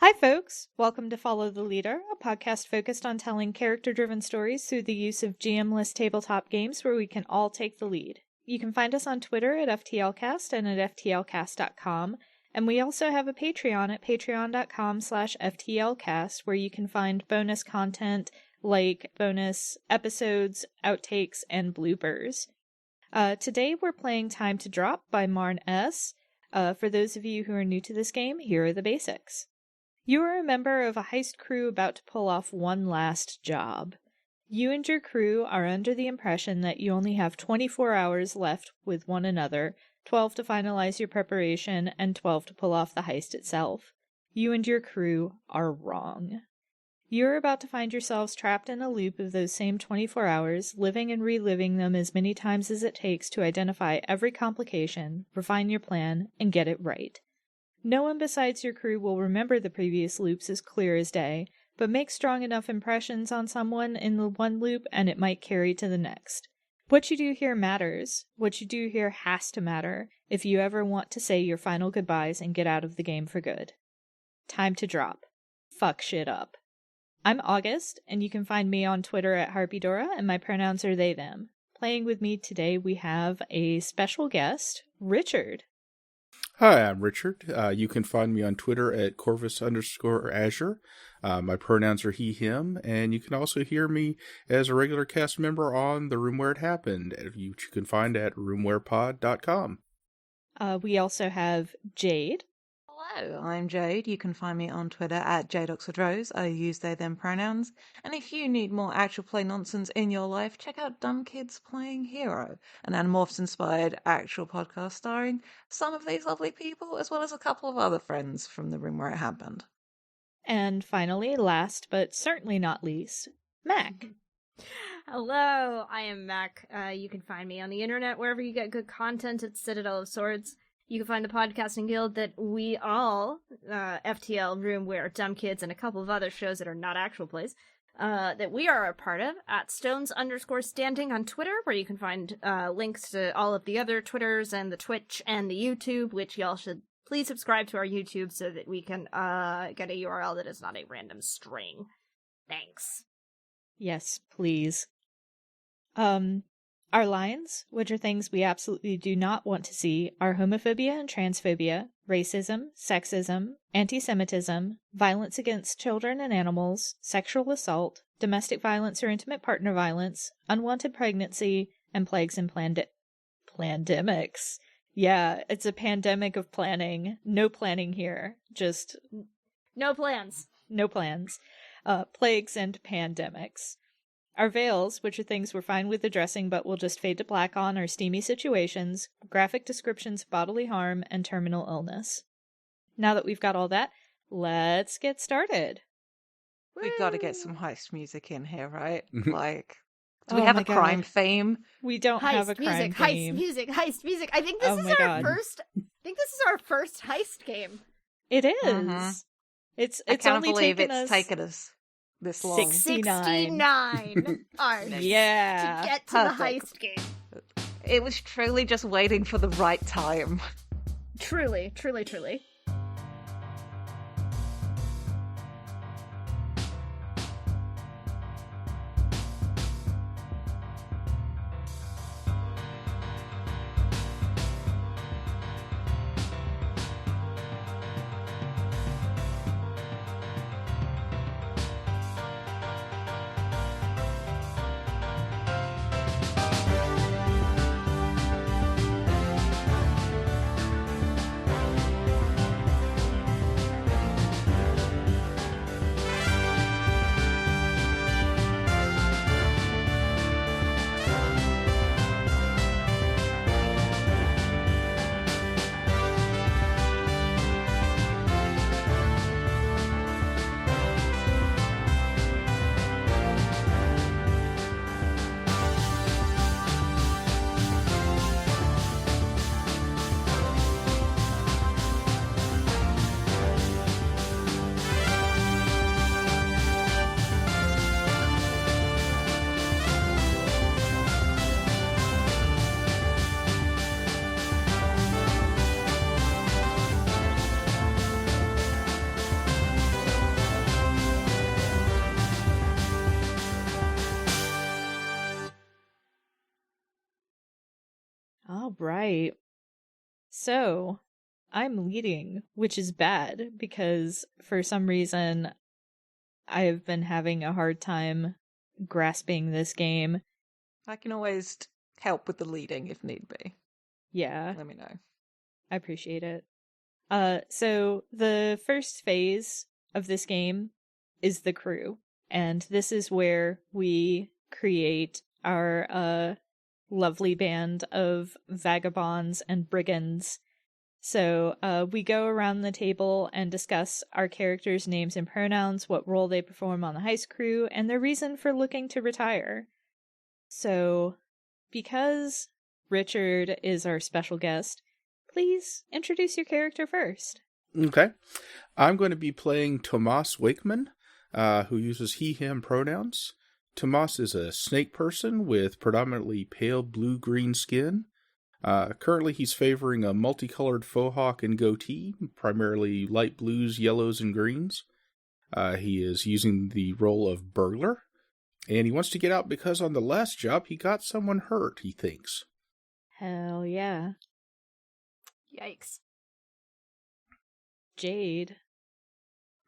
Hi, folks. Welcome to Follow the Leader, a podcast focused on telling character-driven stories through the use of GM-less tabletop games where we can all take the lead. You can find us on Twitter at FTLcast and at FTLcast.com, and we also have a Patreon at patreon.com/FTLcast where you can find bonus content like bonus episodes, outtakes, and bloopers. Today we're playing Time to Drop by Marn S. For those of you who are new to this game, here are the basics. You are a member of a heist crew about to pull off one last job. You and your crew are under the impression that you only have 24 hours left with one another, 12 to finalize your preparation, and 12 to pull off the heist itself. You and your crew are wrong. You're about to find yourselves trapped in a loop of those same 24 hours, living and reliving them as many times as it takes to identify every complication, refine your plan, and get it right. No one besides your crew will remember the previous loops as clear as day, but make strong enough impressions on someone in the one loop and it might carry to the next. What you do here matters. What you do here has to matter if you ever want to say your final goodbyes and get out of the game for good. Time to drop. Fuck shit up. I'm August, and you can find me on Twitter at HarpyDora, and my pronouns are they, them. Playing with me today we have a special guest, Richard. Hi, I'm Richard. You can find me on Twitter at Corvus_Azure. My pronouns are he, him, and you can also hear me as a regular cast member on The Room Where It Happened, which you can find at roomwherepod.com. We also have Jade. Hello, I'm Jade. You can find me on Twitter at JadeOxfordRose. I use they, them pronouns. And if you need more actual play nonsense in your life, check out Dumb Kids Playing Hero, an Animorphs-inspired actual podcast starring some of these lovely people, as well as a couple of other friends from the room where it happened. And finally, last but certainly not least, Mac. Hello, I am Mac. You can find me on the internet wherever you get good content at Citadel of Swords. You can find the podcasting guild that we all, FTL Room Where Dumb Kids and a couple of other shows that are not actual plays, that we are a part of at Stones_Standing on Twitter, where you can find links to all of the other Twitters and the Twitch and the YouTube, which y'all should please subscribe to our YouTube so that we can get a URL that is not a random string. Thanks. Yes, please. Our lines, which are things we absolutely do not want to see, are homophobia and transphobia, racism, sexism, anti-Semitism, violence against children and animals, sexual assault, domestic violence or intimate partner violence, unwanted pregnancy, and plagues and pandemics. Yeah, it's a pandemic of planning. No planning here. Just... No plans. No plans. Plagues and pandemics. Our veils, which are things we're fine with addressing but will just fade to black on, are steamy situations, graphic descriptions of bodily harm, and terminal illness. Now that we've got all that, let's get started. We've got to get some heist music in here, right? Like, do Oh we have my a crime God. theme? We don't have a crime theme. Heist music. I think this Oh is my our God. first. I think this is our first heist game. It is. Mhm. It's I can't only believe taken it's us taken us this long. 69 hours Yeah. to get to Perfect. the heist game. It was truly just waiting for the right time. Truly, truly, truly. All right. So, I'm leading, which is bad because for some reason I have been having a hard time grasping this game. I can always help with the leading if need be. Yeah, Let me know. I appreciate it. So the first phase of this game is the crew, and this is where we create our lovely band of vagabonds and brigands. So we go around the table and discuss our characters' names and pronouns, what role they perform on the heist crew, and their reason for looking to retire. So, because Richard is our special guest, please introduce your character first. Okay. I'm going to be playing Tomas Wakeman, who uses he/him pronouns. Tomas is a snake person with predominantly pale blue-green skin. Currently, he's favoring a multicolored faux hawk and goatee, primarily light blues, yellows, and greens. He is using the role of burglar, and he wants to get out because on the last job he got someone hurt, he thinks. Hell yeah. Yikes. Jade.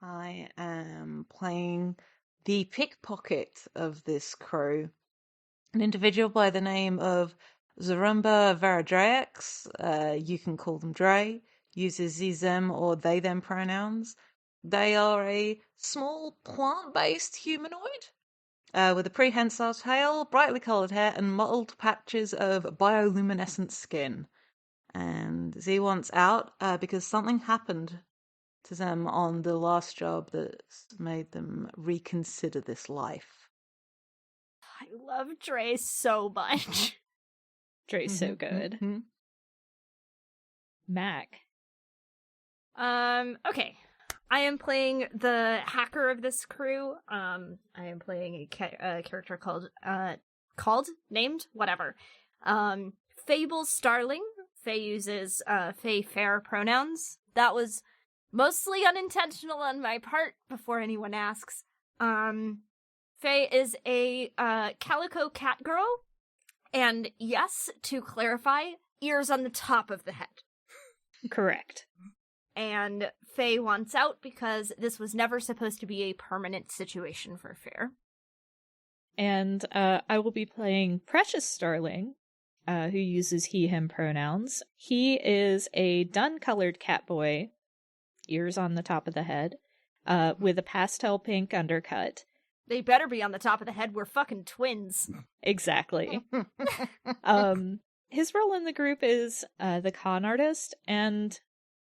I am playing the pickpocket of this crew. An individual by the name of Zarumba Varadrax, you can call them Dre, uses ze, them, or they, them pronouns. They are a small plant-based humanoid with a prehensile tail, brightly coloured hair, and mottled patches of bioluminescent skin. And Z wants out because something happened to them on the last job that made them reconsider this life. I love Dre so much. Dre's so good. Mm-hmm. Mac. Okay. I am playing the hacker of this crew. I am playing a character named, whatever. Fable Starling. Faye uses Faye Fair pronouns. That was mostly unintentional on my part, before anyone asks. Faye is a calico cat girl, and yes, to clarify, ears on the top of the head. Correct. And Faye wants out because this was never supposed to be a permanent situation for Fair. And I will be playing Precious Starling, who uses he/him pronouns. He is a dun-colored cat boy, ears on the top of the head, with a pastel pink undercut. They better be on the top of the head. We're fucking twins. Exactly. His role in the group is the con artist, and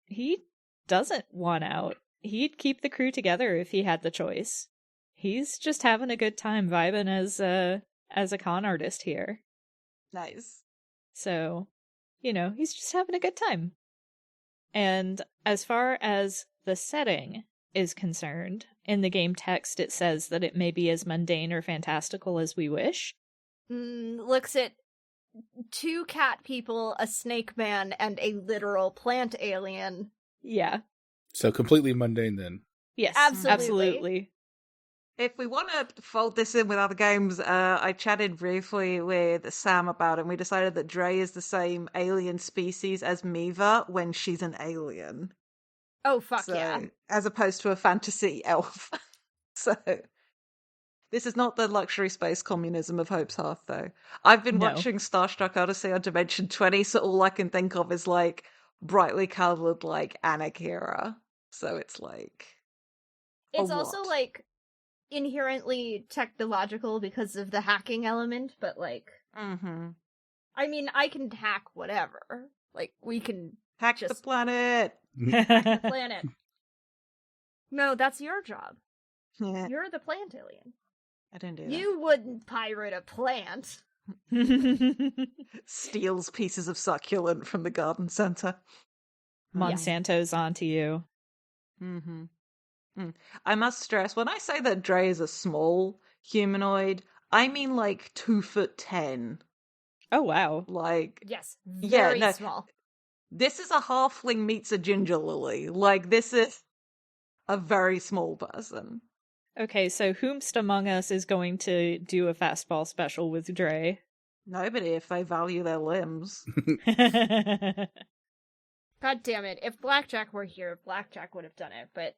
he doesn't want out. He'd keep the crew together if he had the choice. He's just having a good time vibing as a con artist here. Nice. So, he's just having a good time. And as far as the setting is concerned, in the game text it says that it may be as mundane or fantastical as we wish. Looks at 2 cat people, a snake man, and a literal plant alien. Yeah. So completely mundane then. Yes, Absolutely. If we want to fold this in with other games, I chatted briefly with Sam about it, and we decided that Dre is the same alien species as Miva when she's an alien. Oh, fuck So, yeah. as opposed to a fantasy elf. So, this is not the luxury space communism of Hope's Hearth, though. I've been No. watching Starstruck Odyssey on Dimension 20, so all I can think of is, like, brightly coloured, like, Anakira. So it's like... It's a also, lot. like, inherently technological because of the hacking element, but, like... Mm-hmm. I mean, I can hack whatever. Like, we can Hack the Just- planet! hack the planet. No, that's your job. Yeah, You're the plant alien. I didn't do that. You wouldn't pirate a plant. Steals pieces of succulent from the garden centre. Monsanto's onto you. Mm-hmm. I must stress, when I say that Dre is a small humanoid, I mean like 2'10". Oh, wow. Like, Yes, Yeah, very no. small. this is a halfling meets a ginger lily. Like, this is a very small person. Okay, so whomst among us is going to do a fastball special with Dre? Nobody, if they value their limbs. God damn it. If Blackjack were here, Blackjack would have done it, but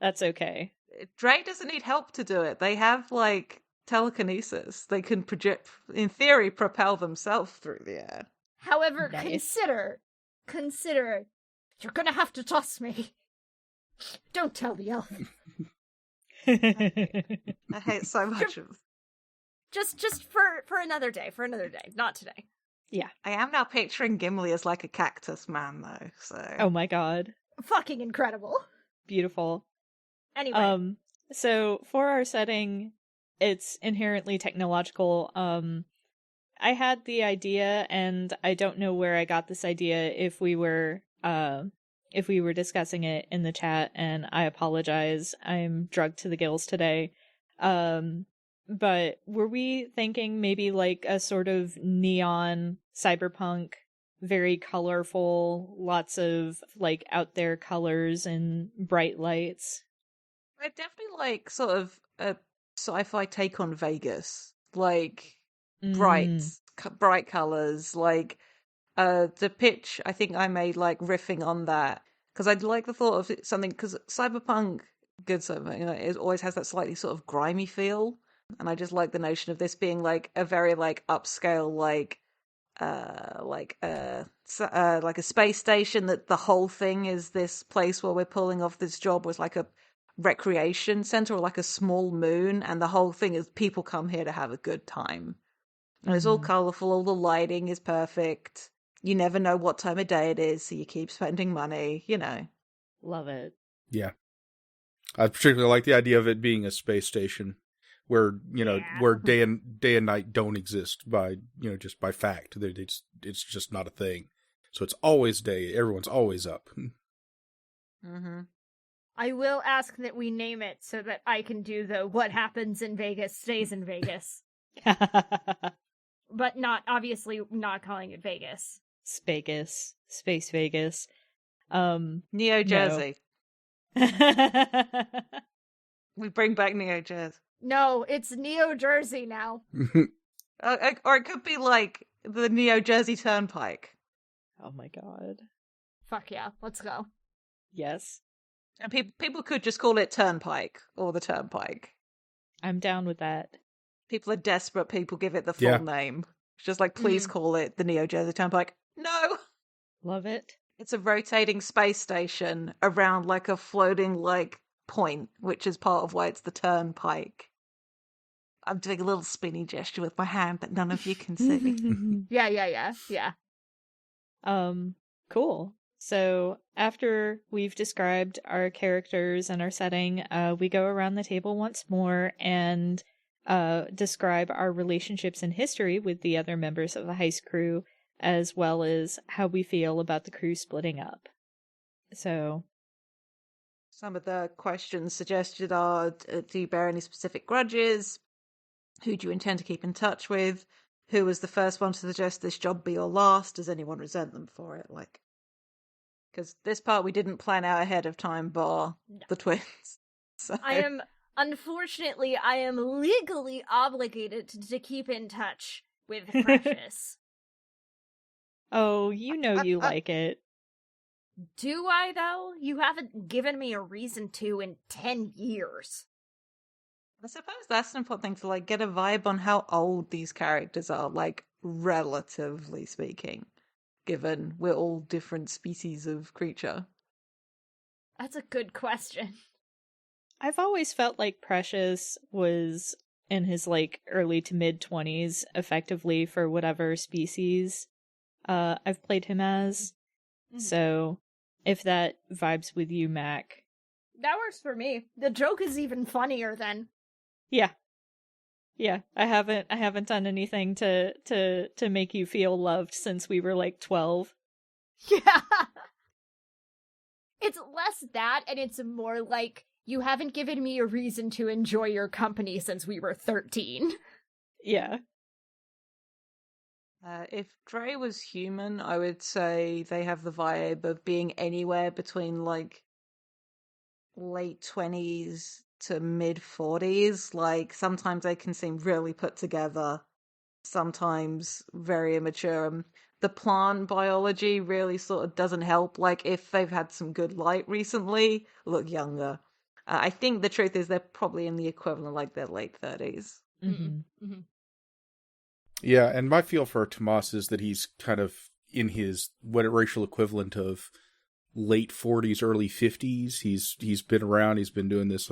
That's okay. Dre doesn't need help to do it. They have, like, telekinesis. They can project, in theory, propel themselves through the air. however, Nice. consider, you're gonna have to toss me. Don't tell the elf. I hate so much of. Just for another day, not today. I am now picturing Gimli as like a cactus man, though. So. Oh my god. Fucking incredible. Beautiful. Anyway. So for our setting, it's inherently technological. I had the idea, and I don't know where I got this idea if we were discussing it in the chat, and I apologize. I'm drugged to the gills today. But were we thinking maybe like a sort of neon cyberpunk, very colorful, lots of like out there colors and bright lights? I definitely like sort of a sci-fi take on Vegas, like bright, bright colors. Like the pitch, I think I made like riffing on that because I'd like the thought of something because cyberpunk, good cyberpunk, it always has that slightly sort of grimy feel, and I just like the notion of this being like a very like upscale like a space station, that the whole thing is this place where we're pulling off this job was like a recreation center or like a small moon, and the whole thing is people come here to have a good time, and it's all colorful, all the lighting is perfect, you never know what time of day it is, so you keep spending money. Love it. Yeah. I particularly like the idea of it being a space station where, where day and night don't exist by, just by fact. It's just not a thing. So it's always day. Everyone's always up. Mm-hmm. I will ask that we name it so that I can do the what happens in Vegas stays in Vegas. But obviously not calling it Vegas. Space Vegas. Neo Jersey. We bring back Neo Jersey. No, it's Neo Jersey now. Or it could be like the Neo Jersey Turnpike. Oh my god. Fuck yeah, let's go. Yes. And people could just call it Turnpike or the Turnpike. I'm down with that. People are desperate. People give it the full name. It's just like, please call it the Neo Jersey Turnpike. No! Love it. It's a rotating space station around like a floating like point, which is part of why it's the Turnpike. I'm doing a little spinny gesture with my hand that none of you can see. Yeah. Cool. So after we've described our characters and our setting, we go around the table once more and describe our relationships and history with the other members of the heist crew, as well as how we feel about the crew splitting up. So some of the questions suggested are, do you bear any specific grudges? Who do you intend to keep in touch with? Who was the first one to suggest this job be your last? Does anyone resent them for it? Because this part we didn't plan out ahead of time, bar the twins. So. I am legally obligated to keep in touch with Precious. Oh, you like it. Do I, though? You haven't given me a reason to in 10 years. I suppose that's an important thing to, get a vibe on how old these characters are, relatively speaking, given we're all different species of creature. That's a good question. I've always felt like Precious was in his, early to mid-20s, effectively, for whatever species I've played him as. So, if that vibes with you, Mac. That works for me. The joke is even funnier then. Yeah. I haven't done anything to make you feel loved since we were 12. Yeah. It's less that, and it's more like, you haven't given me a reason to enjoy your company since we were 13. Yeah. If Dre was human, I would say they have the vibe of being anywhere between late 20s to mid 40s. Sometimes they can seem really put together, sometimes very immature. The plant biology really sort of doesn't help. Like, if they've had some good light recently, look younger. I think the truth is they're probably in the equivalent, like their late 30s. Yeah, and my feel for Tomas is that he's kind of in his what racial equivalent of late 40s, early 50s. He's been around. He's been doing this,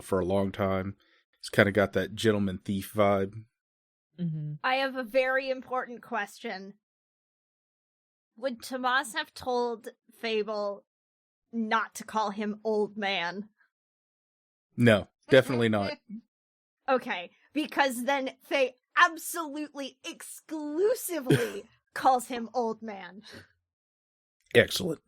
for a long time. He's kind of got that gentleman thief vibe. I have a very important question. Would Tomas have told Fable not to call him old man? No, definitely not. Okay, because then Faye absolutely exclusively calls him old man. Excellent.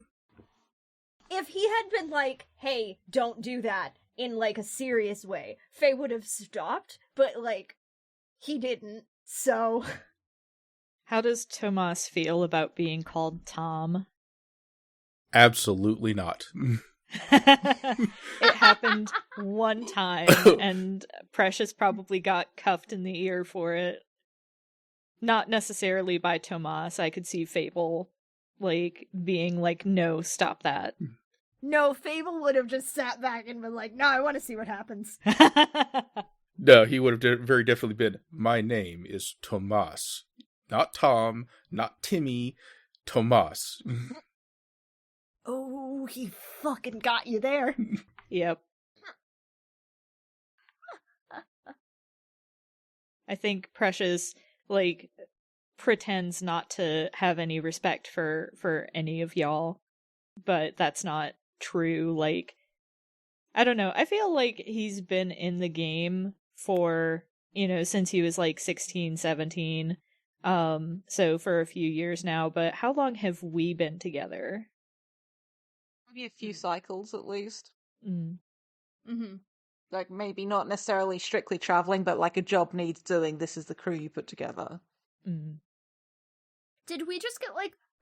If he had been like, hey, don't do that, in like a serious way, Faye would have stopped, but like, he didn't, so... How does Tomas feel about being called Tom? Absolutely not. It happened one time, and Precious probably got cuffed in the ear for it. Not necessarily by Tomas. I could see Fable, being like, no, stop that. No, Fable would have just sat back and been like, no, I want to see what happens. No, he would have very definitely been, my name is Tomas. Not Tom, not Timmy, Tomas. Oh, he fucking got you there. Yep. I think Precious, pretends not to have any respect for any of y'all, but that's not true. I don't know. I feel like he's been in the game for, since he was 16, 17. So for a few years now, but how long have we been together? Maybe a few cycles at least. Mm-hmm. Like, maybe not necessarily strictly traveling, but like a job needs doing, this is the crew you put together. Did we just get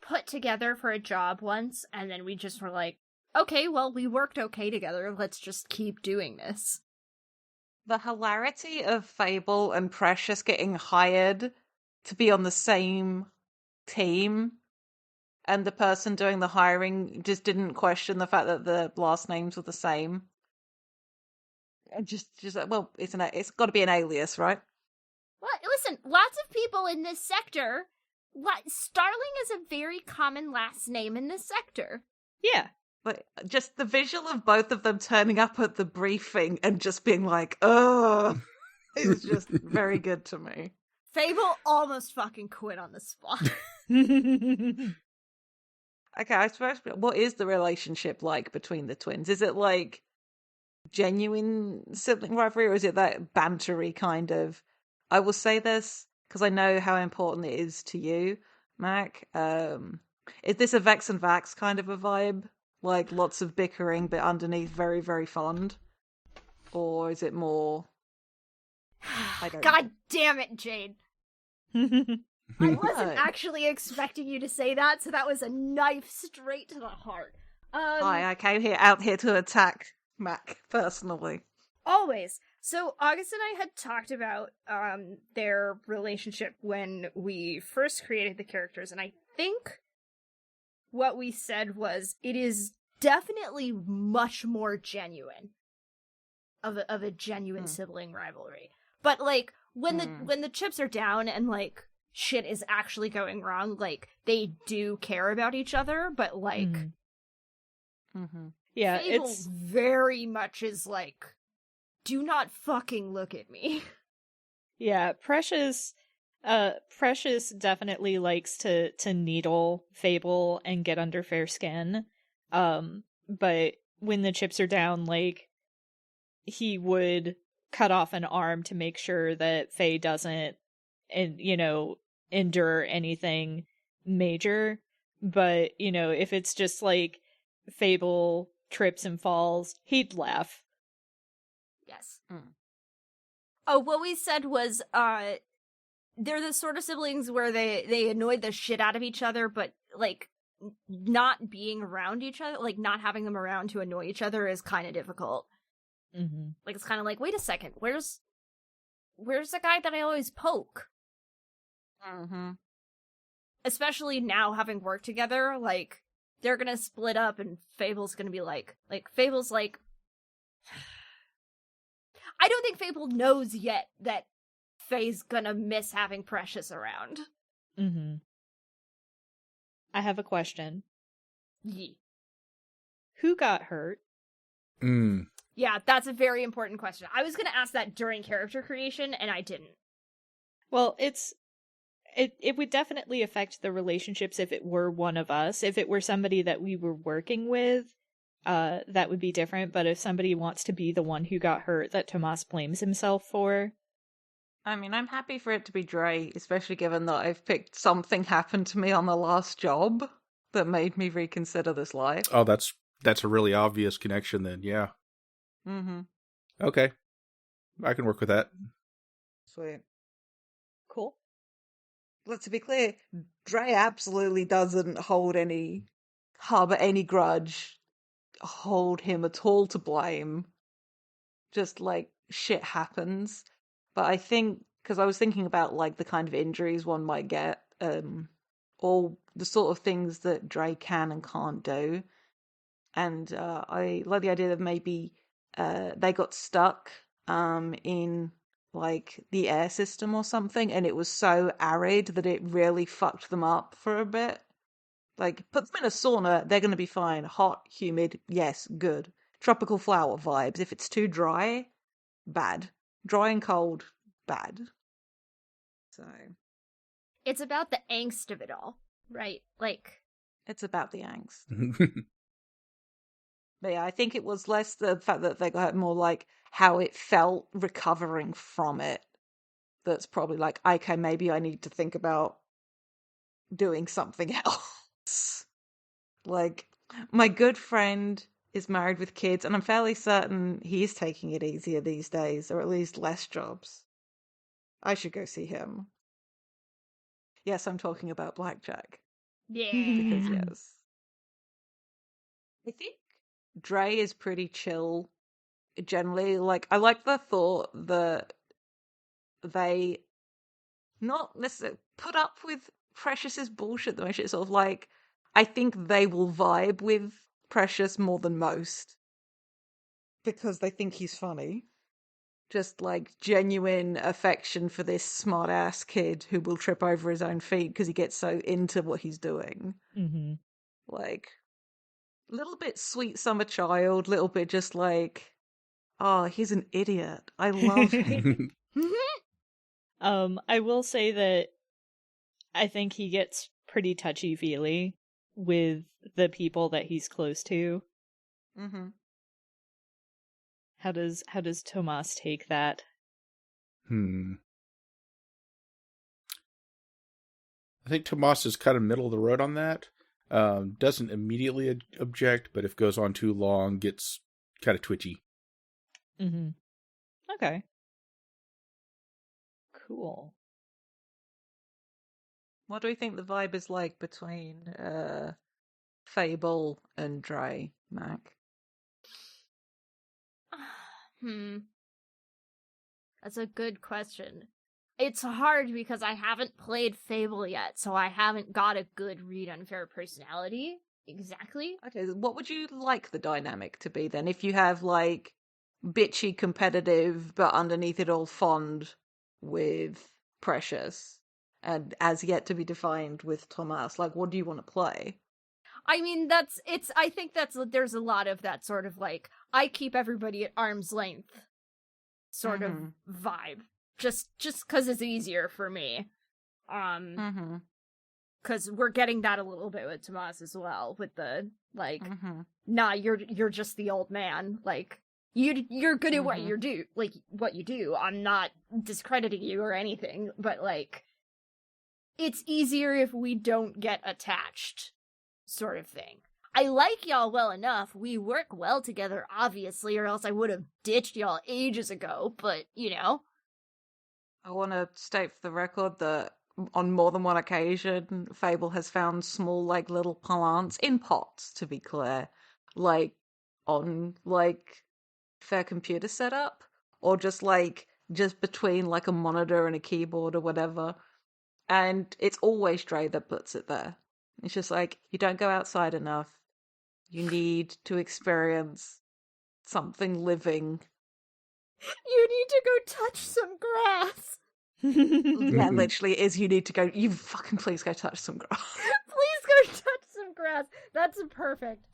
put together for a job once, and then we just were like, okay, well, we worked okay together, let's just keep doing this? The hilarity of Fable and Precious getting hired to be on the same team, and the person doing the hiring just didn't question the fact that the last names were the same. And just well, it's got to be an alias, right? What? Listen, lots of people in this sector. Starling is a very common last name in this sector. Yeah. But just the visual of both of them turning up at the briefing and just being like, "Oh," is just very good to me. Fable almost fucking quit on the spot. Okay, I suppose, what is the relationship like between the twins? Is it genuine sibling rivalry, or is it that bantery kind of? I will say this because I know how important it is to you, Mac. Is this a Vex and Vax kind of a vibe? Like lots of bickering, but underneath very, very fond? Or is it more... God damn it, Jade. I wasn't actually expecting you to say that, so that was a knife straight to the heart. Hi, I came out here to attack Mac, personally. Always. So, August and I had talked about their relationship when we first created the characters, and I think what we said was, it is definitely much more genuine of a genuine sibling rivalry. But, when the chips are down and, shit is actually going wrong, they do care about each other, but, yeah, Fable it's very much is do not fucking look at me. Yeah, Precious definitely likes to needle Fable and get under fair skin. But when the chips are down, he would cut off an arm to make sure that Faye doesn't, endure anything major. But, if it's just Fable trips and falls, he'd laugh. Yes. Oh, what we said was, they're the sort of siblings where they annoy the shit out of each other, but, not being around each other, not having them around to annoy each other is kind of difficult. Mm-hmm. It's kind of wait a second, where's the guy that I always poke? Mm-hmm. Especially now having worked together, like, they're gonna split up and Fable's gonna be Fable's like, I don't think Fable knows yet that Faye's gonna miss having Precious around. Mm-hmm. I have a question. Yee. Who got hurt? Yeah, that's a very important question. I was gonna ask that during character creation, and I didn't. Well, it would definitely affect the relationships if it were one of us. If it were somebody that we were working with, that would be different. But if somebody wants to be the one who got hurt that Tomas blames himself for... I mean, I'm happy for it to be Dre, especially given that I've picked something happened to me on the last job that made me reconsider this life. Oh, that's a really obvious connection then, yeah. Mm-hmm. Okay. I can work with that. Sweet. Cool. But to be clear, Dre absolutely doesn't harbor any grudge, hold him at all to blame. Just like shit happens. But I think, because I was thinking about like the kind of injuries one might get, or the sort of things that Dre can and can't do. And I like the idea that maybe they got stuck in like the air system or something, and it was so arid that it really fucked them up for a bit. Like, put them in a sauna, they're going to be fine. Hot, humid, yes, good. Tropical flower vibes. If it's too dry, bad. Dry and cold, bad. So, It's about the angst of it all, right? Like, it's about the angst. But yeah, I think it was less the fact that they got more like how it felt recovering from it. That's probably like, okay, maybe I need to think about doing something else. Like, my good friend is married with kids, and I'm fairly certain he's taking it easier these days, or at least less jobs. I should go see him. Yes, I'm talking about Blackjack. yeah. Because, yes. I think Dre is pretty chill generally. Like, I like the thought that they not necessarily put up with Precious's bullshit the most. It's sort of like, I think they will vibe with Precious more than most because they think he's funny. Just like genuine affection for this smart ass kid who will trip over his own feet because he gets so into what he's doing. Mm-hmm. Like, a little bit sweet summer child, little bit just like, oh, he's an idiot. I love him. I will say that I think he gets pretty touchy-feely with the people that he's close to. Mm-hmm. How does Tomas take that? I think Tomas is kind of middle of the road on that. Doesn't immediately object, but if goes on too long, gets kind of twitchy. Mm-hmm. Okay. Cool. What do we think the vibe is like between Fable and Dre, Mac? That's a good question. It's hard because I haven't played Fable yet, so I haven't got a good read on fair personality. Exactly. Okay, what would you like the dynamic to be then? If you have like bitchy competitive, but underneath it all fond with Precious, and as yet to be defined with Tomas, like what do you want to play? I mean, I think there's a lot of that sort of like, I keep everybody at arm's length sort of vibe. Just because it's easier for me. Because we're getting that a little bit with Tomas as well, with the, like, nah, you're just the old man. Like, you're good at what you do. Like, what you do. I'm not discrediting you or anything, but, like, it's easier if we don't get attached, sort of thing. I like y'all well enough. We work well together, obviously, or else I would have ditched y'all ages ago, but, you know. I want to state for the record that on more than one occasion, Fable has found small, like, little plants in pots, to be clear, like, on, like, fair computer setup, or just, like, just between, like, a monitor and a keyboard or whatever. And it's always Dre that puts it there. It's just like, you don't go outside enough. You need to experience something living. You need to go touch some grass. Yeah, literally is you need to go, you fucking please go touch some grass. Please go touch some grass. That's perfect.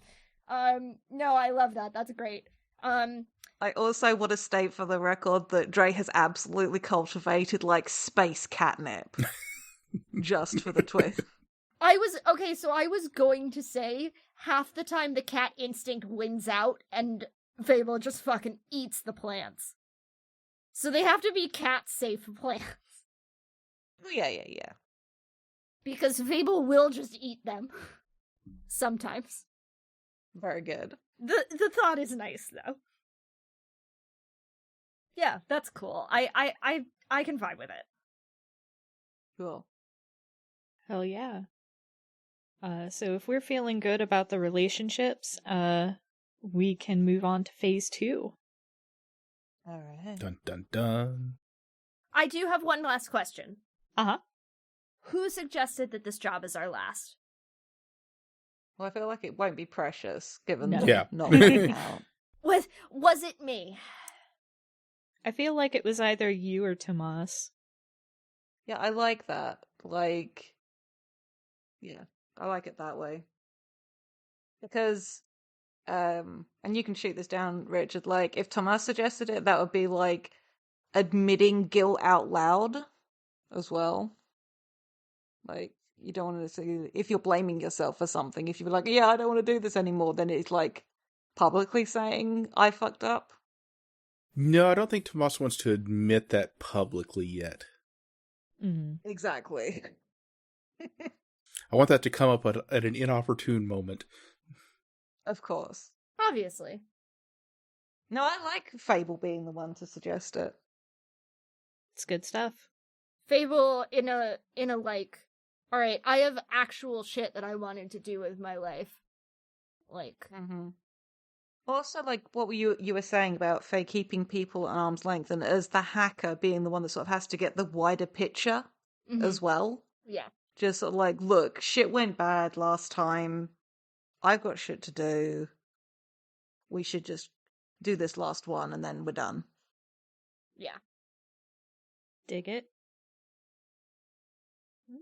No, I love that. That's great. I also want to state for the record that Dre has absolutely cultivated like space catnip just for the twist. I was going to say half the time the cat instinct wins out and Fable just fucking eats the plants. So they have to be cat-safe plants. Yeah. Because Fable will just eat them. Sometimes. Very good. The thought is nice, though. Yeah, that's cool. I can vibe with it. Cool. Hell yeah. So if we're feeling good about the relationships, we can move on to phase 2. All right. Dun dun dun. I do have one last question. Uh-huh. Who suggested that this job is our last? Well, I feel like it won't be Precious, given No. that Yeah. not working out. Was it me? I feel like it was either you or Tomas. Yeah, I like that. Like, yeah, I like it that way. Because, and you can shoot this down, Richard, like, if Tomas suggested it, that would be like admitting guilt out loud as well. Like, you don't want to say, if you're blaming yourself for something, if you're like, yeah, I don't want to do this anymore, then it's like publicly saying, I fucked up. No, I don't think Tomas wants to admit that publicly yet. Mm-hmm. Exactly. I want that to come up at an inopportune moment. Of course. Obviously. No, I like Fable being the one to suggest it. It's good stuff. Fable in a like, all right, I have actual shit that I wanted to do with my life. Like, Mm-hmm. Also, like what you were saying about Faye keeping people at arm's length, and as the hacker being the one that sort of has to get the wider picture as well. yeah. Just sort of like, look, shit went bad last time. I've got shit to do. We should just do this last one, and then we're done. Yeah. Dig it.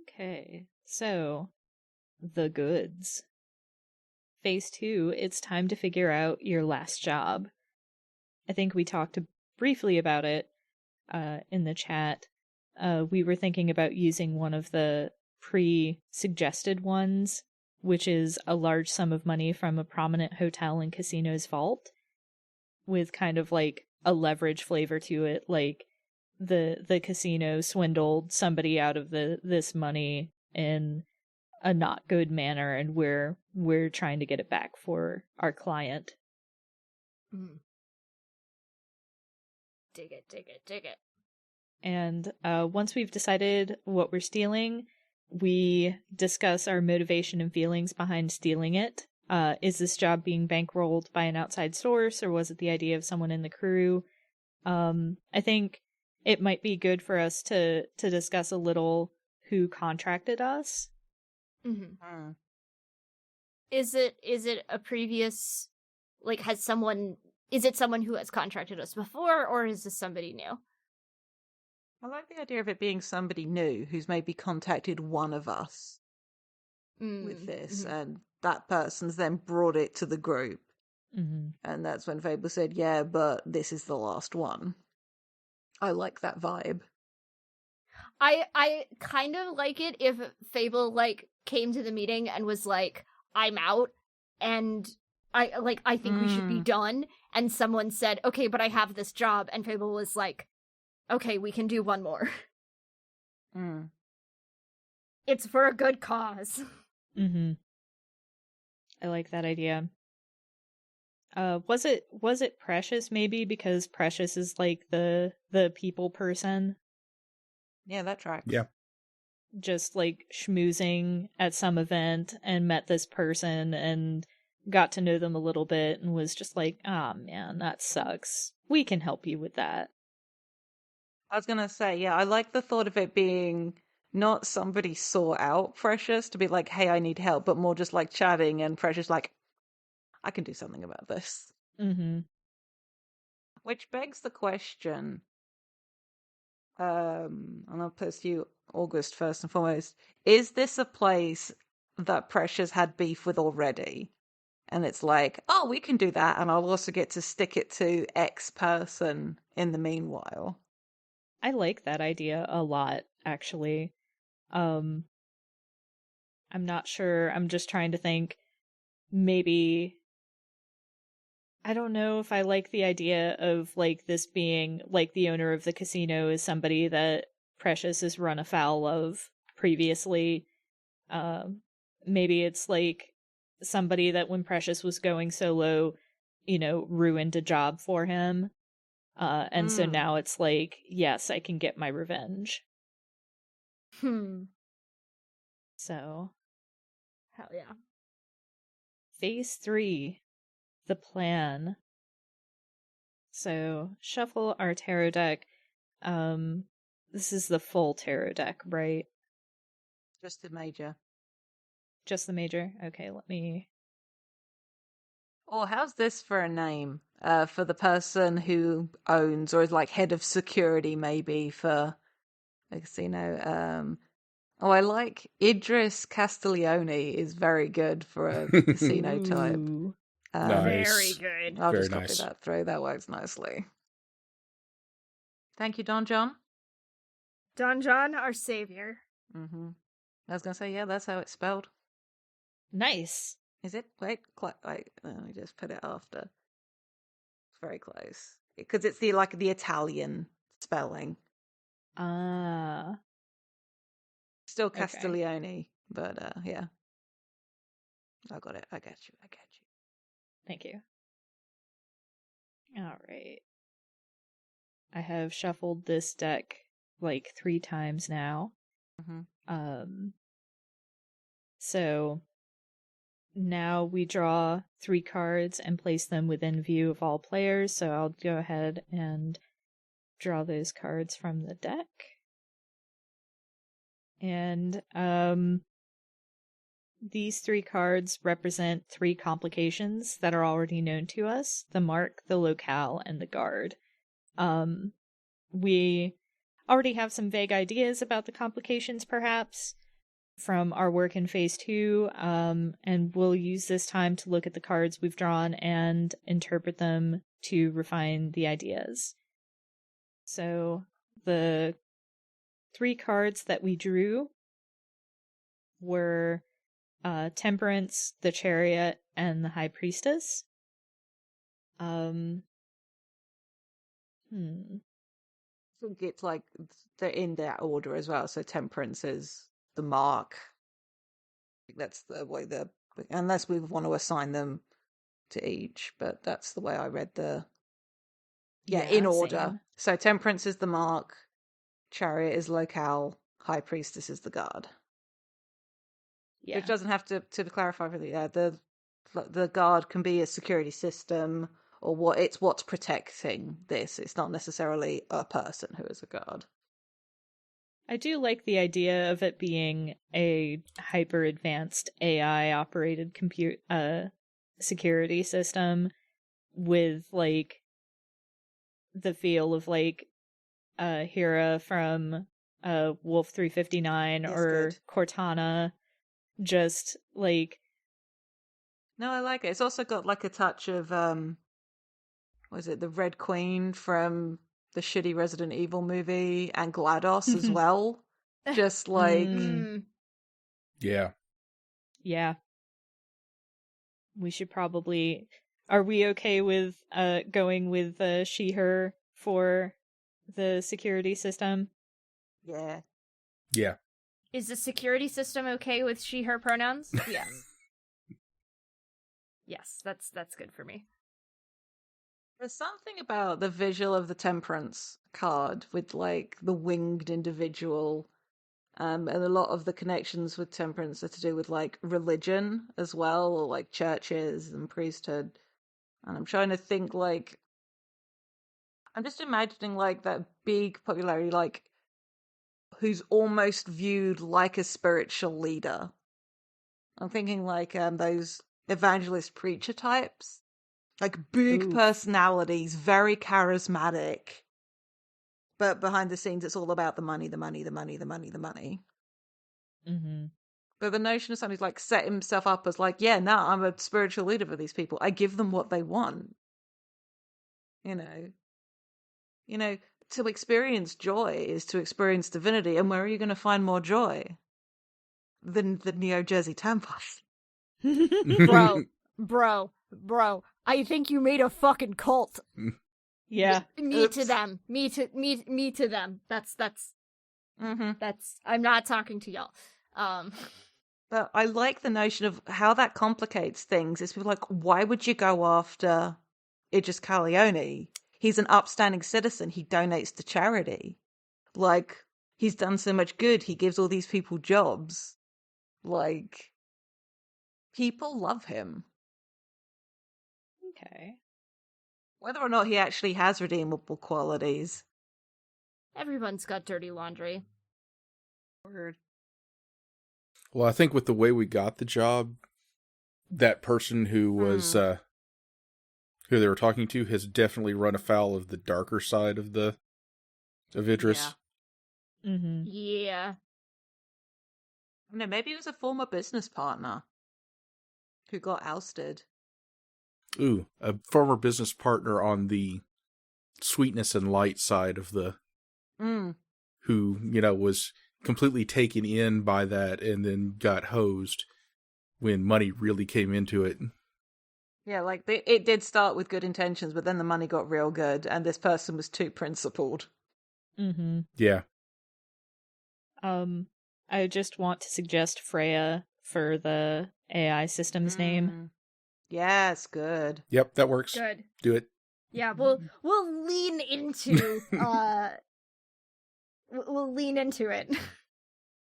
Okay, so the goods. Phase 2, it's time to figure out your last job. I think we talked briefly about it in the chat. We were thinking about using one of the pre-suggested ones, which is a large sum of money from a prominent hotel and casino's vault, with kind of like a leverage flavor to it, like the casino swindled somebody out of this money in a not good manner, and we're trying to get it back for our client. Mm. Dig it. And once we've decided what we're stealing, we discuss our motivation and feelings behind stealing it. Is this job being bankrolled by an outside source, or was it the idea of someone in the crew? I think it might be good for us to discuss a little who contracted us. Mm-hmm. Is it a previous, like, is it someone who has contracted us before, or is this somebody new? I like the idea of it being somebody new who's maybe contacted one of us with this, and that person's then brought it to the group. Mm-hmm. And that's when Fable said, yeah, but this is the last one. I like that vibe. I kind of like it if Fable, like, came to the meeting and was like, I'm out, and I think we should be done, and someone said, okay, but I have this job, and Fable was like, okay, we can do one more. It's for a good cause. Mm-hmm. I like that idea. Was it Precious, maybe, because Precious is like the people person? Yeah, that tracks. Yeah. Just like schmoozing at some event and met this person and got to know them a little bit and was just like, ah, man, that sucks. We can help you with that. I was going to say, yeah, I like the thought of it being not somebody saw out Precious to be like, hey, I need help, but more just like chatting, and Precious like, I can do something about this. Mm-hmm. Which begs the question, and I'll put you, August, first and foremost. Is this a place that Precious had beef with already? And it's like, oh, we can do that, and I'll also get to stick it to X person in the meanwhile. I like that idea a lot, actually. I'm not sure. I'm just trying to think. Maybe I don't know if I like the idea of like this being like the owner of the casino is somebody that Precious has run afoul of previously. Maybe it's like somebody that when Precious was going solo, ruined a job for him. And so Mm. now it's like, yes, I can get my revenge. So, Hell yeah. phase 3, the plan. So, shuffle our tarot deck. This is the full tarot deck, right? Just the major. Just the major? Okay, let me... Or how's this for a name? For the person who owns or is like head of security, maybe for a casino. Oh, I like Idris Castiglione is very good for a casino type. Ooh. Very Nice. good. I'll Very just copy nice. that through. That works nicely. Thank you, Don John. Don John, our savior. Mm-hmm. I was gonna say, yeah, that's how it's spelled. Nice. Is it? Wait, wait. Let me just put it after. It's very close because it's the Italian spelling. Ah. Still Okay. Castiglione, but yeah. I got it. I get you. Thank you. All right. I have shuffled this deck like 3 times now. Mm-hmm. So now we draw 3 cards and place them within view of all players. So I'll go ahead and draw those cards from the deck. And these 3 cards represent 3 complications that are already known to us: the mark, the locale, and the guard. We already have some vague ideas about the complications, perhaps, from our work in phase 2, and we'll use this time to look at the cards we've drawn and interpret them to refine the ideas. So the 3 cards that we drew were Temperance, the Chariot, and the High Priestess. I think it's like they're in that order as well. So Temperance is the mark. I think that's the way unless we want to assign them to each, but that's the way I read in order. Same. So Temperance is the mark, Chariot is locale, High Priestess is the guard. Yeah. Which doesn't have to clarify for the guard can be a security system or what's protecting this. It's not necessarily a person who is a guard. I do like the idea of it being a hyper advanced AI operated security system with like the feel of like Hera from Wolf 359 Yes, or good. Cortana. Just like, No, I like it. It's also got like a touch of was it the Red Queen from the shitty Resident Evil movie and GLaDOS as well. Just like Yeah. Yeah. We should probably... Are we okay with going with she, her for the security system? yeah. Yeah. Is the security system okay with she, her pronouns? Yes. Yes, that's good for me. There's something about the visual of the Temperance card with like the winged individual, and a lot of the connections with Temperance are to do with like religion as well, or like churches and priesthood. And I'm trying to think like I'm just imagining like that big popularity, like who's almost viewed like a spiritual leader. I'm thinking like those evangelist preacher types. Like big Ooh. personalities, very charismatic. But behind the scenes, it's all about the money, the money, the money, the money, the money. Mm-hmm. But the notion of somebody's like set himself up as like, yeah, no, I'm a spiritual leader for these people. I give them what they want. You know, to experience joy is to experience divinity. And where are you going to find more joy than the Neo Jersey tampons? Bro. I think you made a fucking cult. Yeah. Me to them. Me to them. That's Mm-hmm. I'm not talking to y'all. But I like the notion of how that complicates things. It's people like, why would you go after Idris Corleone? He's an upstanding citizen. He donates to charity. Like, he's done so much good. He gives all these people jobs. Like, people love him. Okay. Whether or not he actually has redeemable qualities. Everyone's got dirty laundry. Word. Well, I think with the way we got the job, that person who was who they were talking to has definitely run afoul of the darker side of Idris. Yeah. Mm-hmm. Yeah. No, maybe he was a former business partner who got ousted. Ooh, a former business partner on the sweetness and light side of who, was completely taken in by that and then got hosed when money really came into it. Yeah, like it did start with good intentions, but then the money got real good, and this person was too principled. Mm-hmm. Yeah. I just want to suggest Freya for the AI system's name. Yes, good. Yep, that works. Good. Do it. Yeah, we'll lean into we'll lean into it.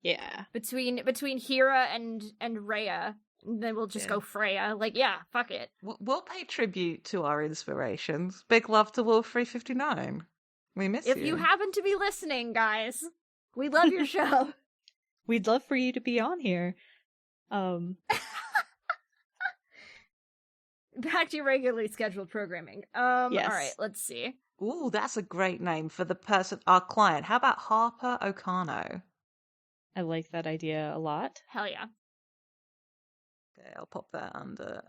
Yeah. Between Hera and Rhea, and then we'll just go Freya. Like, yeah, fuck it. We'll pay tribute to our inspirations. Big love to Wolf 359. We miss you. If you happen to be listening, guys, we love your show. We'd love for you to be on here. Back to your regularly scheduled programming. Yes. All right, let's see. Ooh, that's a great name for the person, our client. How about Harper O'Connor? I like that idea a lot. Hell yeah. Okay, I'll pop that under,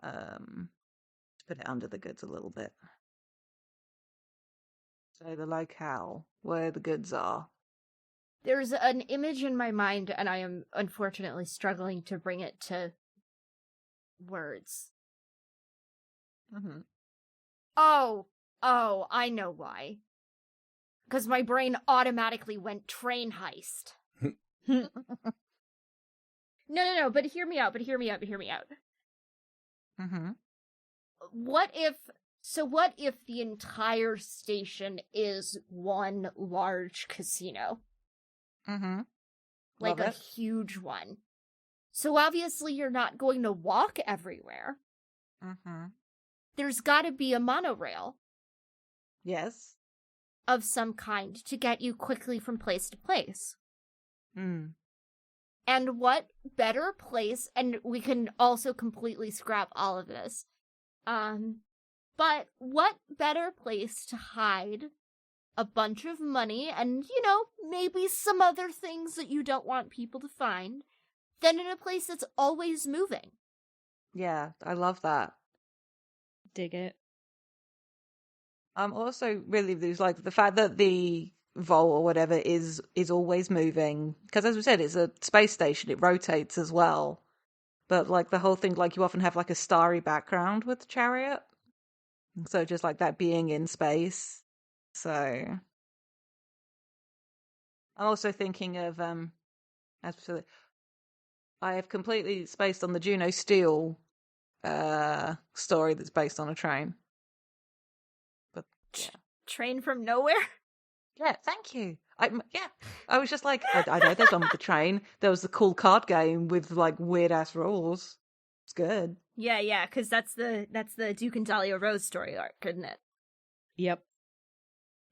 put it under the goods a little bit. So the locale, where the goods are. There's an image in my mind, and I am unfortunately struggling to bring it to words. Mm-hmm. Oh, I know why. Because my brain automatically went train heist. No, but hear me out. Mm-hmm. What if the entire station is one large casino? Mm-hmm. Like a huge one. So obviously you're not going to walk everywhere. Mm-hmm. There's gotta be a monorail. Yes. Of some kind to get you quickly from place to place. Mm. And what better place, and we can also completely scrap all of this, but what better place to hide a bunch of money and, maybe some other things that you don't want people to find than in a place that's always moving? Yeah, I love that. Dig it. Also really there's like the fact that the Vol or whatever is always moving, because as we said, it's a space station, it rotates as well, but like the whole thing, like you often have like a starry background with the chariot, so just like that being in space. So I'm also thinking of I have completely spaced on the Juno Steel story that's based on a train. But yeah. Train from nowhere? Yeah, thank you. I was just like, I know there's one with the train. There was the cool card game with like weird ass rules. It's good. Yeah, because that's the Duke and Dahlia Rose story arc, isn't it? Yep.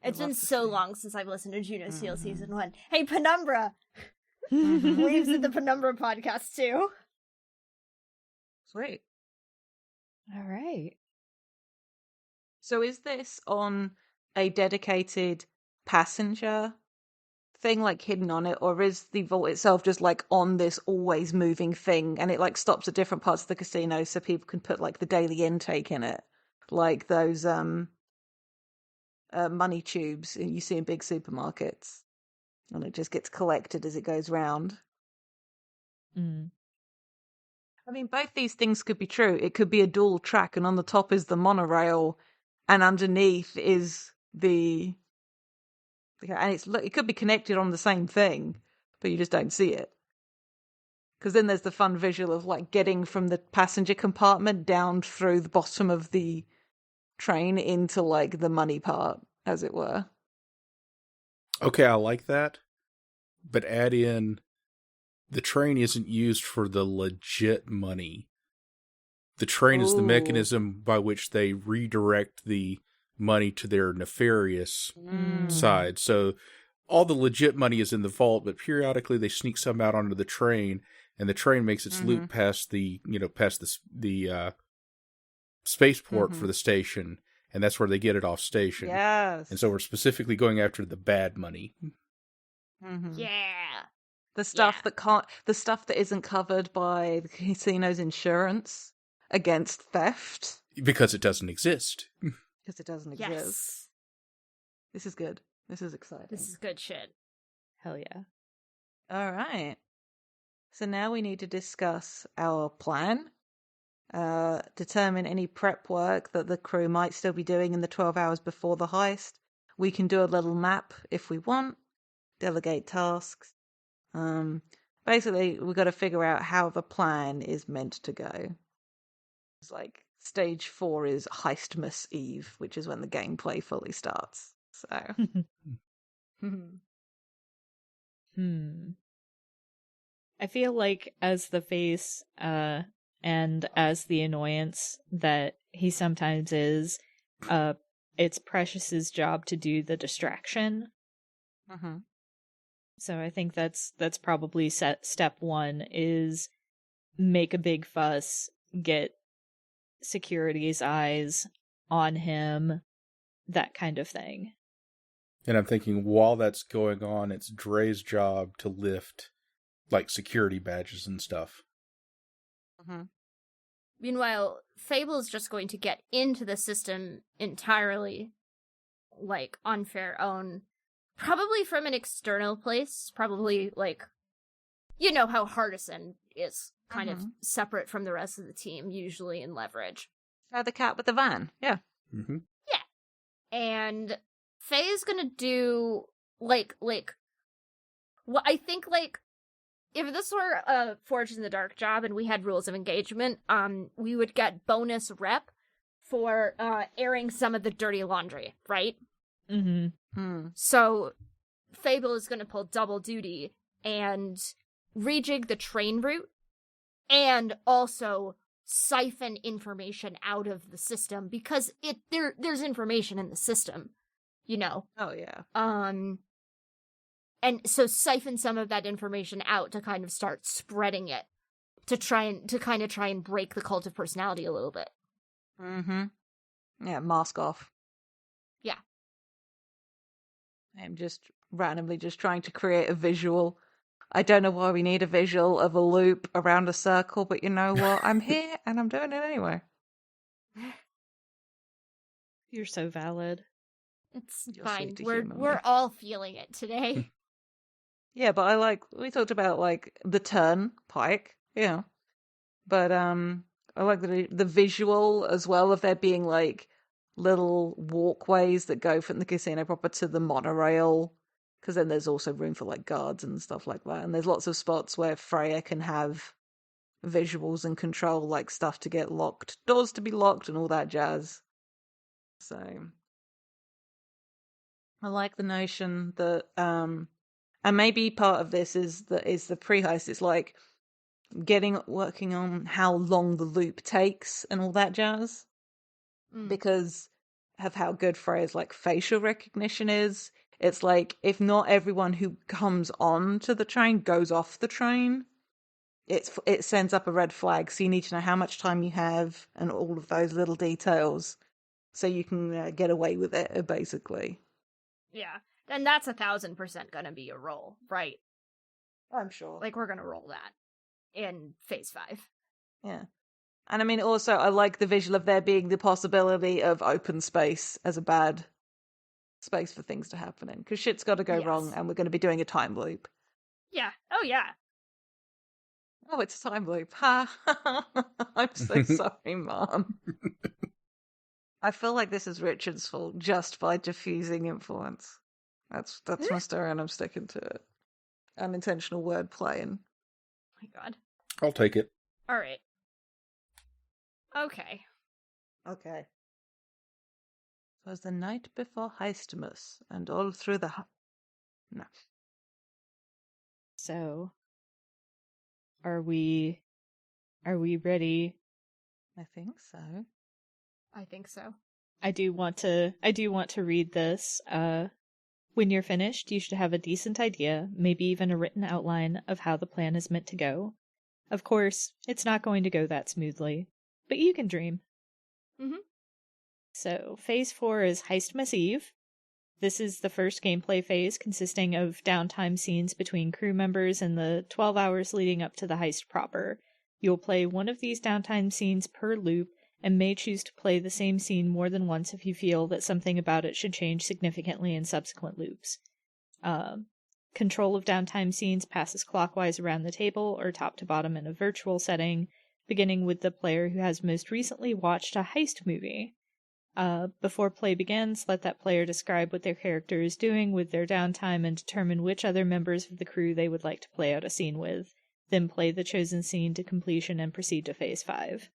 It's been love to so see. long since I've listened to Juno Seal season 1. Hey, Penumbra! Waves at the Penumbra podcast, too. Sweet. All right. So is this on a dedicated passenger thing, like hidden on it, or is the vault itself just like on this always moving thing, and it like stops at different parts of the casino so people can put like the daily intake in it, like those money tubes you see in big supermarkets, and it just gets collected as it goes round. Mm. I mean, both these things could be true. It could be a dual track, and on the top is the monorail, and underneath is the. And it could be connected on the same thing, but you just don't see it. Because then there's the fun visual of like getting from the passenger compartment down through the bottom of the train into like the money part, as it were. Okay, I like that. But add in the train isn't used for the legit money. The train is the mechanism by which they redirect the money to their nefarious side. So all the legit money is in the vault, but periodically they sneak some out onto the train, and the train makes its loop past the spaceport for the station, and that's where they get it off station. Yes. And so we're specifically going after the bad money. Yeah. The stuff the stuff that isn't covered by the casino's insurance against theft. Because it doesn't exist. Because it doesn't exist. Yes. This is good. This is exciting. This is good shit. Hell yeah. All right. So now we need to discuss our plan, determine any prep work that the crew might still be doing in the 12 hours before the heist. We can do a little map if we want, delegate tasks. Basically, we've got to figure out how the plan is meant to go. It's like stage 4 is Heistmas Eve, which is when the gameplay fully starts. So, I feel like as the face, and as the annoyance that he sometimes is, it's Precious's job to do the distraction. So I think that's probably step 1 is make a big fuss, get security's eyes on him, that kind of thing. And I'm thinking while that's going on, it's Dre's job to lift like security badges and stuff. Meanwhile, Fable's just going to get into the system entirely, like, on fair own. Probably from an external place. Probably, like, you know how Hardison is kind of separate from the rest of the team, usually in Leverage. the cat with the van. Yeah. Mm-hmm. Yeah. And Faye's gonna do, like, well, I think, like, if this were a Forge in the Dark job and we had rules of engagement, we would get bonus rep for airing some of the dirty laundry, right? So Fable is going to pull double duty and rejig the train route and also siphon information out of the system because there's information in the system, you know. Oh yeah. And so siphon some of that information out to kind of start spreading it to try and break the cult of personality a little bit. Yeah, mask off. Yeah. I'm just randomly just trying to create a visual. I don't know why we need a visual of a loop around a circle, but you know what? I'm here and I'm doing it anyway. You're so valid. It's You're fine. sweet to humor me. We're all feeling it today. Yeah, but we talked about like the turnpike, yeah. But I like the visual as well of there being like little walkways that go from the casino proper to the monorail, because then there's also room for like guards and stuff like that. And there's lots of spots where Freya can have visuals and control like stuff to get locked, doors to be locked, and all that jazz. So I like the notion that and maybe part of this is the pre-heist. It's like working on how long the loop takes and all that jazz. Because of how good Freya's like facial recognition is. It's like if not everyone who comes on to the train goes off the train, it sends up a red flag. So you need to know how much time you have and all of those little details, so you can get away with it. Basically, Yeah, and that's 1,000% gonna be a roll, right? I'm sure. Like, we're gonna roll that in phase 5. Yeah. And I mean, also, I like the visual of there being the possibility of open space as a bad space for things to happen in, because shit's got to go wrong, Yes. and we're going to be doing a time loop. Yeah. Oh, yeah. Oh, it's a time loop. Ha! I'm so sorry, Mom. I feel like this is Richard's fault just by diffusing influence. That's my story, and I'm sticking to it. Unintentional wordplay and Oh my god. I'll take it. All right. Okay. okay. It was the night before Heistmas, and all through the no. So, are we ready? I think so. I think so. I do want to read this. When you're finished, you should have a decent idea, maybe even a written outline of how the plan is meant to go. Of course, it's not going to go that smoothly, but you can dream. Mhm. So, Phase 4 is Heistmas Eve. This is the first gameplay phase, consisting of downtime scenes between crew members in the 12 hours leading up to the heist proper. You'll play one of these downtime scenes per loop, and may choose to play the same scene more than once if you feel that something about it should change significantly in subsequent loops. Control of downtime scenes passes clockwise around the table or top to bottom in a virtual setting, beginning with the player who has most recently watched a heist movie. Before play begins, let that player describe what their character is doing with their downtime and determine which other members of the crew they would like to play out a scene with. Then play the chosen scene to completion and proceed to Phase 5.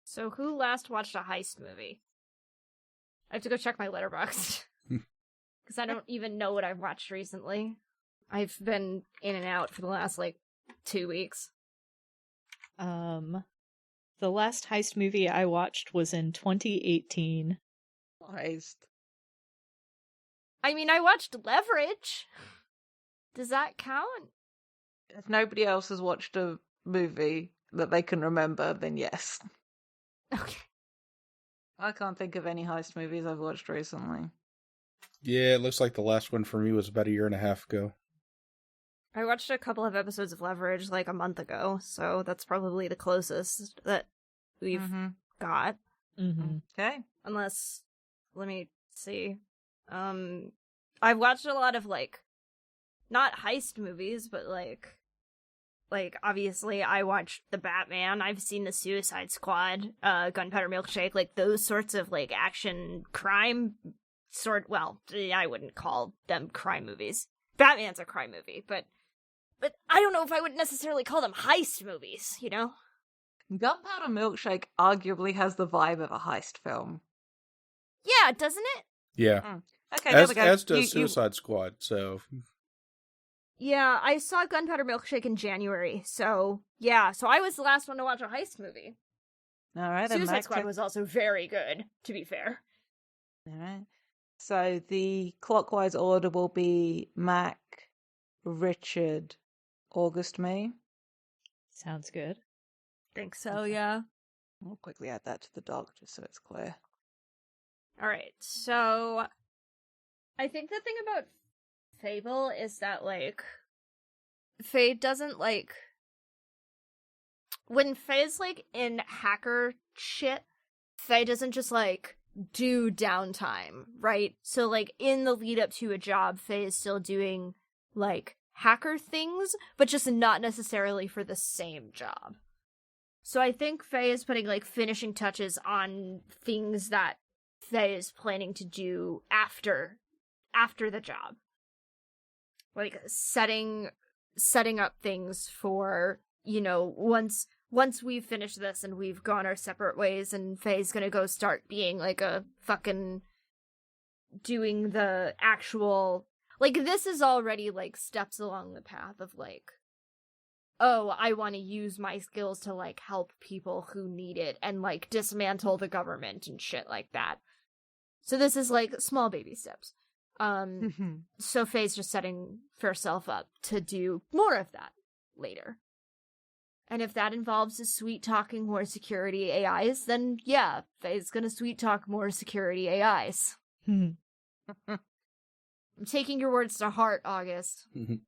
So, who last watched a heist movie? I have to go check my letterbox. Because I don't even know what I've watched recently. I've been in and out for the last, 2 weeks. The last heist movie I watched was in 2018. Heist. I mean, I watched Leverage. Does that count? If nobody else has watched a movie that they can remember, then yes. Okay. I can't think of any heist movies I've watched recently. Yeah, it looks like the last one for me was about a year and a half ago. I watched a couple of episodes of Leverage a month ago, so that's probably the closest that we've got. Mm-hmm. Okay. Unless, let me see. I've watched a lot of not heist movies, but obviously I watched The Batman, I've seen The Suicide Squad, Gunpowder Milkshake, those sorts of action crime well, I wouldn't call them crime movies. Batman's a crime movie, but I don't know if I would necessarily call them heist movies, you know? Gunpowder Milkshake arguably has the vibe of a heist film. Yeah, doesn't it? Yeah. Okay, there we go. As does Suicide Squad, so... Yeah, I saw Gunpowder Milkshake in January, so I was the last one to watch a heist movie. All right, then Suicide Squad was also very good, to be fair. All right. So the clockwise order will be Mac, Richard, August, me. Sounds good. Think so, yeah. I'll quickly add that to the doc just so it's clear. Alright, so I think the thing about Fable is that, Faye doesn't, when Faye's, in hacker shit, Faye doesn't just, do downtime, right? So, in the lead up to a job, Faye is still doing, hacker things, but just not necessarily for the same job. So I think Faye is putting, finishing touches on things that Faye is planning to do after the job. Setting up things for, once we've finished this and we've gone our separate ways and Faye's gonna go start being, a fucking doing the actual... this is already, steps along the path of, oh, I want to use my skills to, help people who need it and, dismantle the government and shit like that. So this is like small baby steps. So Faye's just setting herself up to do more of that later. And if that involves sweet talking more security AIs, then yeah, Faye's gonna sweet talk more security AIs. I'm taking your words to heart, August. Do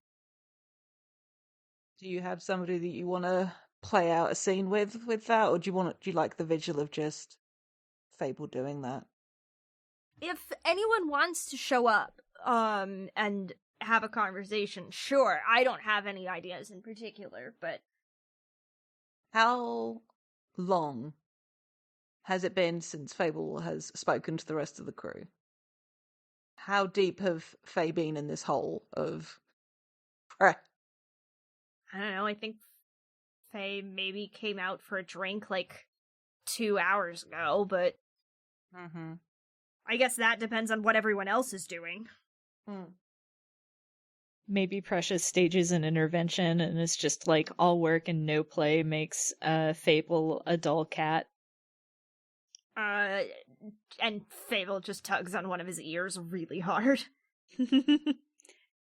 you have somebody that you want to play out a scene with that, or do you like the visual of just Fable doing that? If anyone wants to show up, and have a conversation, sure. I don't have any ideas in particular, but how long has it been since Fable has spoken to the rest of the crew? How deep have Faye been in this hole of I don't know, I think Faye maybe came out for a drink like 2 hours ago, but I guess that depends on what everyone else is doing. Maybe Precious stages an intervention and it's just like all work and no play makes Fable a dull cat. And Fable just tugs on one of his ears really hard.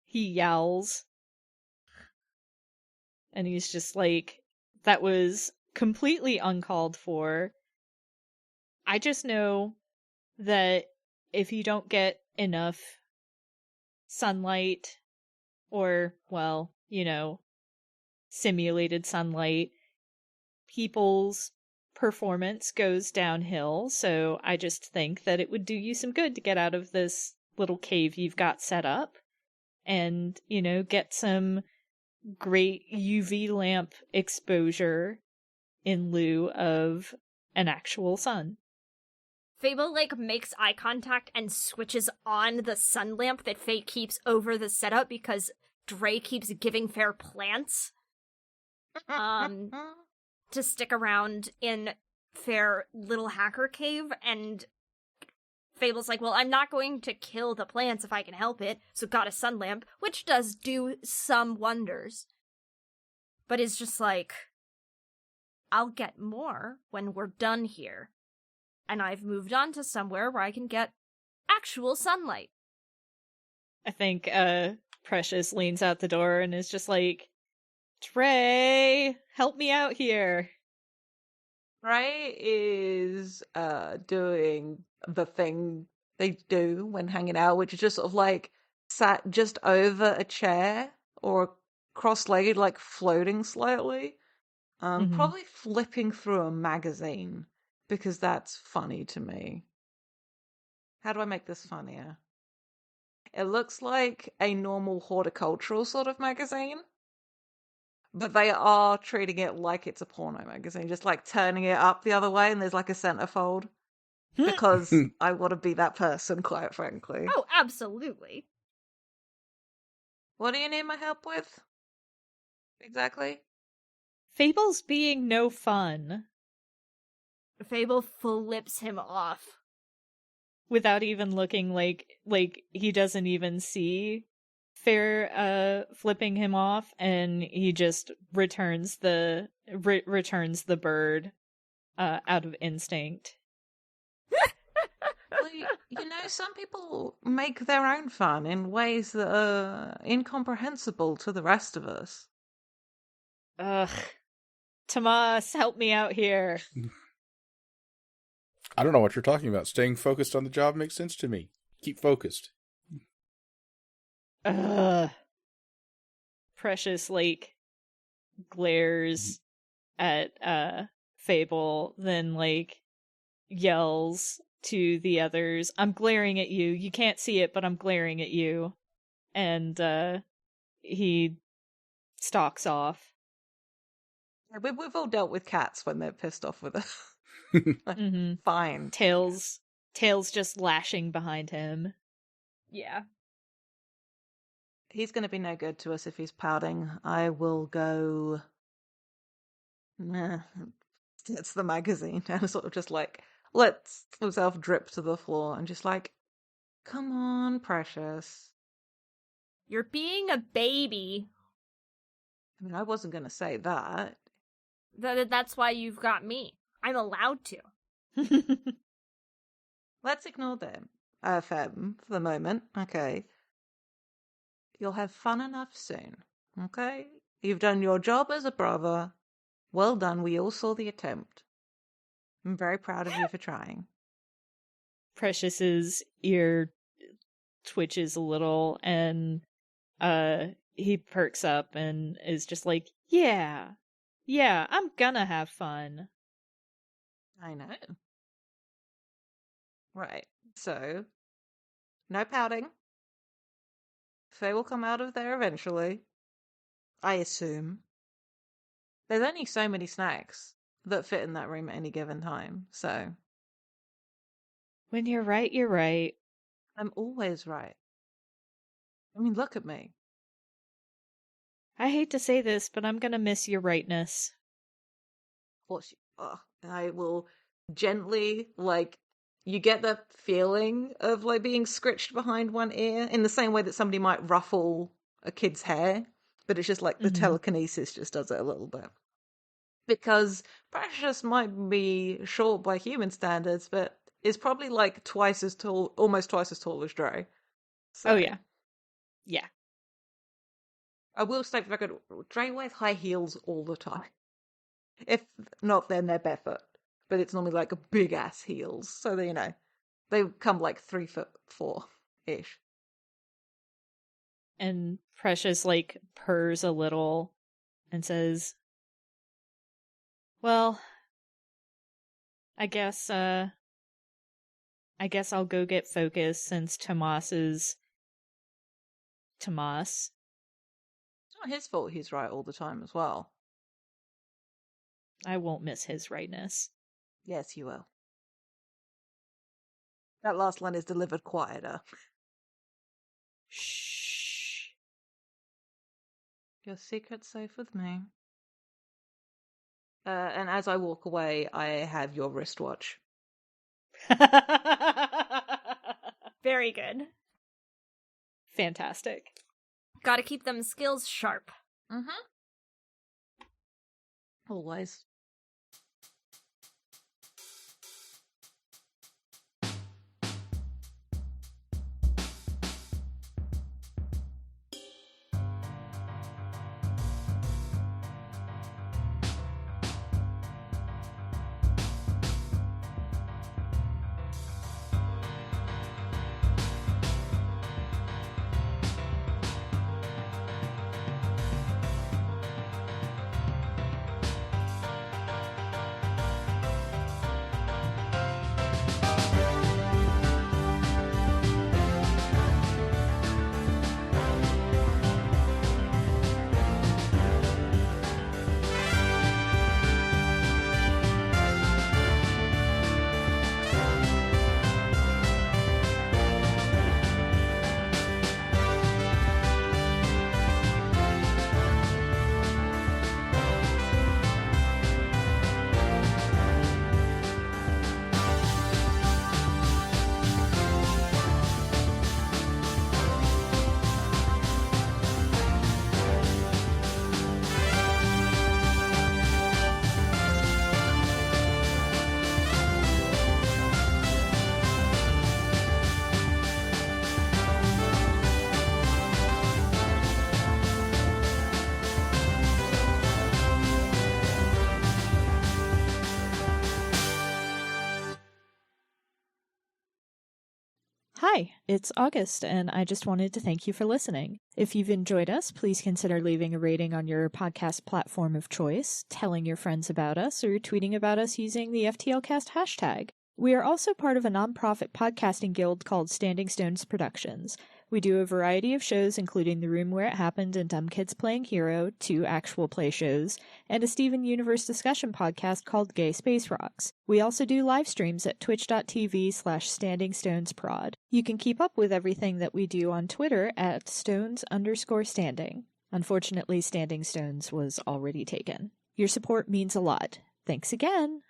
He yowls. And he's just like, that was completely uncalled for. I just know that if you don't get enough sunlight, or, well, simulated sunlight, people's performance goes downhill, so I just think that it would do you some good to get out of this little cave you've got set up and, get some great UV lamp exposure in lieu of an actual sun. Fable, makes eye contact and switches on the sun lamp that Faye keeps over the setup because Dre keeps giving Fair plants. To stick around in Fair little hacker cave, and Fable's like, well, I'm not going to kill the plants if I can help it, so got a sun lamp, which does do some wonders. But is just like, I'll get more when we're done here. And I've moved on to somewhere where I can get actual sunlight. I think Precious leans out the door and is just like, Trey, help me out here. Trey is doing the thing they do when hanging out, which is just sort of sat just over a chair or cross-legged, floating slightly. Probably flipping through a magazine. Because that's funny to me. How do I make this funnier? It looks like a normal horticultural sort of magazine, but they are treating it like it's a porno magazine, just turning it up the other way and there's a centerfold. Because I want to be that person, quite frankly. Oh, absolutely. What do you need my help with? Exactly? Fable's being no fun. Fable flips him off. Without even looking like he doesn't even see Fair flipping him off, and he just returns the bird out of instinct. Well, some people make their own fun in ways that are incomprehensible to the rest of us. Ugh. Tomas, help me out here. I don't know what you're talking about. Staying focused on the job makes sense to me. Keep focused. Precious glares at Fable, then yells to the others, I'm glaring at you. You can't see it, but I'm glaring at you. And he stalks off. Yeah, we've all dealt with cats when they're pissed off with us. Fine. Tails just lashing behind him. Yeah. He's going to be no good to us if he's pouting. I will go... It's the magazine. And sort of just lets himself drip to the floor and just come on, Precious. You're being a baby. I mean, I wasn't going to say that. That's why you've got me. I'm allowed to. Let's ignore them. FM for the moment. Okay. You'll have fun enough soon. Okay? You've done your job as a brother. Well done. We all saw the attempt. I'm very proud of you for trying. Precious's ear twitches a little, and he perks up and is just like, yeah, I'm gonna have fun. I know. Right. So, no pouting. Faye will come out of there eventually. I assume. There's only so many snacks that fit in that room at any given time, so When you're right, you're right. I'm always right. I mean, look at me. I hate to say this, but I'm gonna miss your rightness. I will gently, like, you get the feeling of, like, being scritched behind one ear in the same way that somebody might ruffle a kid's hair, but it's just like the telekinesis just does it a little bit. Because Precious might be short by human standards, but is probably like twice as tall, almost twice as tall as Dre. So, Oh, yeah. Yeah. I will state for the record, Dre wears high heels all the time. If not, then they're barefoot. But it's normally like a big ass heels. So, they come like 3'4" ish. And Precious, like, purrs a little and says, well, I guess I'll go get Focus since Tomas is Tomas. It's not his fault he's right all the time as well. I won't miss his rightness. Yes, you will. That last line is delivered quieter. Shh. Your secret's safe with me. And as I walk away, I have your wristwatch. Very good. Fantastic. Gotta keep them skills sharp. Mm-hmm. Always. Hi, it's August, and I just wanted to thank you for listening. If you've enjoyed us, please consider leaving a rating on your podcast platform of choice, telling your friends about us, or tweeting about us using the FTLcast hashtag. We are also part of a nonprofit podcasting guild called Standing Stones Productions. We do a variety of shows, including The Room Where It Happened and Dumb Kids Playing Hero, 2 actual play shows, and a Steven Universe discussion podcast called Gay Space Rocks. We also do live streams at twitch.tv/StandingStonesProd. You can keep up with everything that we do on Twitter at Stones_standing. Unfortunately, Standing Stones was already taken. Your support means a lot. Thanks again!